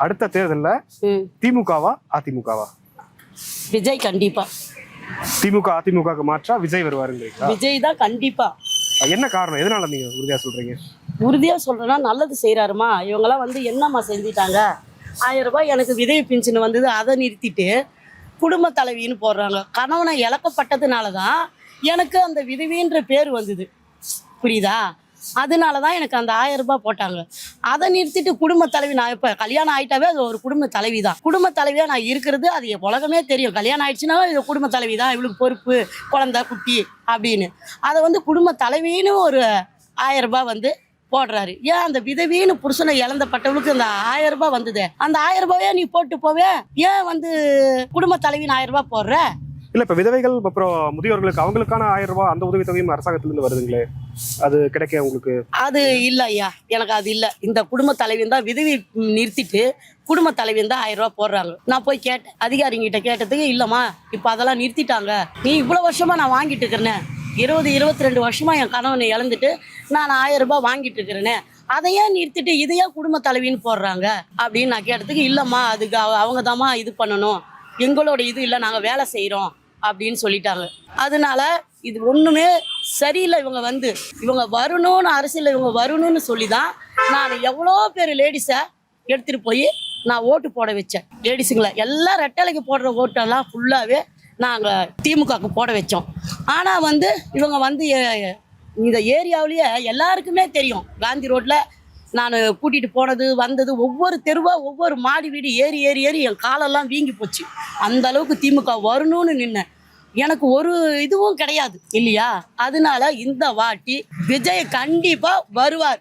அடுத்த தேர்தலில் திமுகவா அதிமுகவா? விஜய் கண்டிப்பா. திமுக அதிமுகவுக்கு மாற்றா விஜய் வருவாருங்களா? விஜய் தான் கண்டிப்பா. என்ன காரணம், எதனால நீங்க உறுதியா சொல்றீங்க? உறுதியா சொல்றேன்னா நல்லது செய்யறாருமா. இவங்கெல்லாம் வந்து என்னம்மா செஞ்சிட்டாங்க, 1000 ரூபாய் எனக்கு விதவை பென்ஷன் வந்தது, அதை நிறுத்திட்டு குடும்ப தலைவின்னு போடுறாங்க. கணவனை இழக்கப்பட்டதுனால தான் எனக்கு அந்த விதவின்ற பேர் வந்தது, புரியுதா? அதனால தான் எனக்கு அந்த 1000 ரூபாய் போட்டாங்க. அதை நிறுத்திட்டு குடும்ப தலைவி, நான் இப்போ கல்யாணம் ஆகிட்டாவே அது ஒரு குடும்ப தலைவி தான். குடும்ப தலைவியாக நான் இருக்கிறது அது உலகமே தெரியும். கல்யாணம் ஆயிடுச்சுன்னா இது குடும்ப தலைவி தான், இவளுக்கு பொறுப்பு, குழந்தை குட்டி அப்படின்னு. அதை வந்து குடும்ப தலைவின்னு ஒரு 1000 ரூபாய் வந்து போடுறாரு. ஏன் அந்த விதவின்னு புருஷனை இழந்தப்பட்டவளுக்கு அந்த 1000 ரூபாய் வந்தது, அந்த 1000 ரூபாயே நீ போட்டு போவே, ஏன் வந்து குடும்ப தலைவின்னு 1000 ரூபாய் போடுற? இல்ல இப்ப விதவைகள் அப்புறம் முதியோர்களுக்கு அவங்களுக்கான 1000 ரூபாய் அந்த உதவித்தொகையும் அரசாங்கத்திலிருந்து வருதுங்களே, அது கிடைக்க உங்களுக்கு? அது இல்ல ஐயா, எனக்கு அது இல்ல. இந்த குடும்ப தலைவின் தான் விதவி நிறுத்திட்டு குடும்ப தலைவின் தான் 1000 ரூபாய் போடுறாங்க. நான் போய் கேட்டேன், அதிகாரிங்கிட்ட கேட்டதுக்கு இல்லம்மா இப்ப அதெல்லாம் நிறுத்திட்டாங்க, நீ இவ்வளவு வருஷமா நான் வாங்கிட்டு இருக்கிறேன், 20-22 வருஷமா என் கணவனை இழந்துட்டு நான் 1000 ரூபாய் வாங்கிட்டு இருக்கிறேனே, அதையே நிறுத்திட்டு இதையே குடும்ப தலைவின்னு போடுறாங்க அப்படின்னு நான் கேட்டதுக்கு இல்லம்மா அதுக்கு அவங்க தாம்மா இது பண்ணணும், எங்களோட இது இல்லை, நாங்கள் வேலை செய்கிறோம் அப்படின்னு சொல்லிட்டாங்க. அதனால இது ஒன்றுமே சரியில்லை. இவங்க வரணும்னு அரசியலில் இவங்க வரணும்னு சொல்லி தான் நான் எவ்வளோ பேர் லேடிஸை எடுத்துகிட்டு போய் நான் ஓட்டு போட வச்சேன். லேடிஸுங்களை எல்லாம் ரெட்டலைக்கு போடுற ஓட்டெல்லாம் ஃபுல்லாகவே நாங்கள் திமுகவுக்கு போட வச்சோம். ஆனால் இவங்க இந்த ஏரியாவிலேயே எல்லாருக்குமே தெரியும், காந்தி ரோட்டில் நான் கூட்டிகிட்டு போனது வந்தது, ஒவ்வொரு தெருவாக ஒவ்வொரு மாடி வீடு ஏறி ஏறி ஏறி என் காலெல்லாம் வீங்கி போச்சு. அந்த அளவுக்கு திமுக வரணும்னு நின்னேன். எனக்கு ஒரு இதுவும் கிடையாது இல்லையா? அதனால இந்த வாட்டி விஜய் கண்டிப்பாக வருவார்.